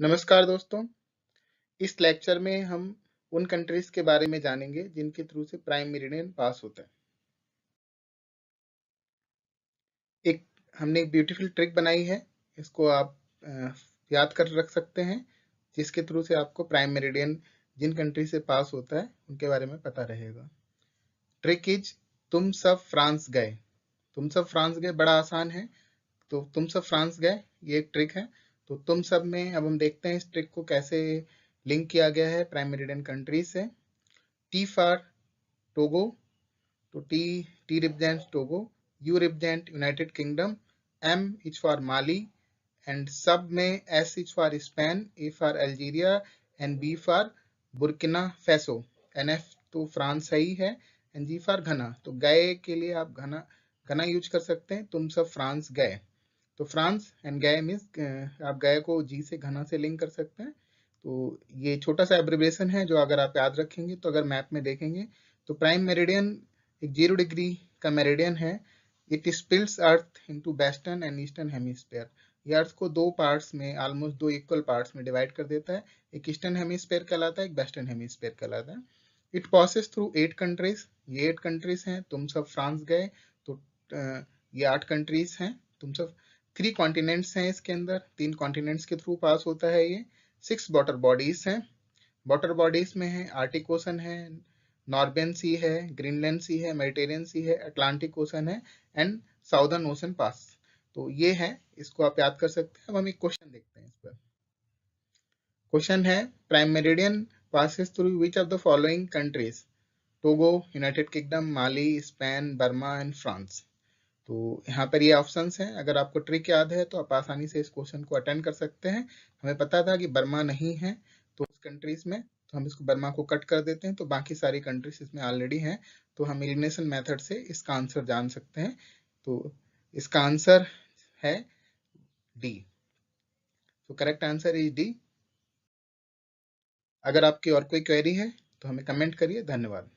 नमस्कार दोस्तों। इस लेक्चर में हम उन कंट्रीज के बारे में जानेंगे जिनके थ्रू से प्राइम मेरिडियन पास होता है। एक हमने एक ब्यूटीफुल ट्रिक बनाई है, इसको आप याद कर रख सकते हैं, जिसके थ्रू से आपको प्राइम मेरिडियन जिन कंट्री से पास होता है उनके बारे में पता रहेगा। ट्रिक इज तुम सब फ्रांस गए। तुम सब फ्रांस गए बड़ा आसान है, तो तुम सब फ्रांस गए ये एक ट्रिक है। तो तुम सब में अब हम देखते हैं इस ट्रिक को कैसे लिंक किया गया है प्राइम मेरिडियन कंट्री से। T for Togo, तो T represents Togo, U represents United Kingdom, M is for Mali, and sub में S is for Spain, A for Algeria and B for Burkina Faso। NF तो France ही है, and G for घना। तो गए के लिए आप घना घना यूज कर सकते हैं, तुम सब फ्रांस गए। तो फ्रांस एंड गए मीन्स आप गए को जी से घना से लिंक कर सकते हैं। तो ये छोटा सा एब्रिविएशन है जो अगर आप याद रखेंगे तो अगर मैप में देखेंगे तो प्राइम मेरिडियन एक 0 डिग्री का मेरिडियन है। It splits earth into western and eastern hemisphere. ये अर्थ को दो पार्ट्स में, ऑलमोस्ट दो इक्वल पार्ट्स में डिवाइड कर देता है। एक ईस्टर्न हेमिस्फीयर कहलाता है, एक वेस्टर्न हेमिस्फीयर कहलाता है। It passes through 8 countries. ये 8 कंट्रीज हैं। तुम सब फ्रांस गए तो ये 8 कंट्रीज हैं। तुम सब 3 कॉन्टिनेंट्स हैं इसके अंदर, 3 कॉन्टिनेंट्स के थ्रू पास होता है ये। 6 वाटर बॉडीज हैं। वाटर बॉडीज में है आर्टिक ओशन है, नॉर्बेन सी है, ग्रीनलैंड सी है, मेडिटेरियन सी है, अटलांटिक ओशन है एंड साउदर्न ओशन पास। तो ये है, इसको आप याद कर सकते हैं। अब हम एक क्वेश्चन देखते हैं इस पर। क्वेश्चन है prime meridian passes through which of the following countries? Togo, United kingdom, Mali, Spain, Burma and France. तो यहाँ पर ये ऑप्शंस हैं। अगर आपको ट्रिक याद है तो आप आसानी से इस क्वेश्चन को अटेंड कर सकते हैं। हमें पता था कि बर्मा नहीं है तो उस कंट्रीज में, तो हम इसको बर्मा को कट कर देते हैं, तो बाकी सारी कंट्रीज इसमें ऑलरेडी हैं। तो हम एलिमिनेशन मेथड से इसका आंसर जान सकते हैं। तो इसका आंसर है डी। तो करेक्ट आंसर इज डी। अगर आपकी और कोई क्वेरी है तो हमें कमेंट करिए। धन्यवाद।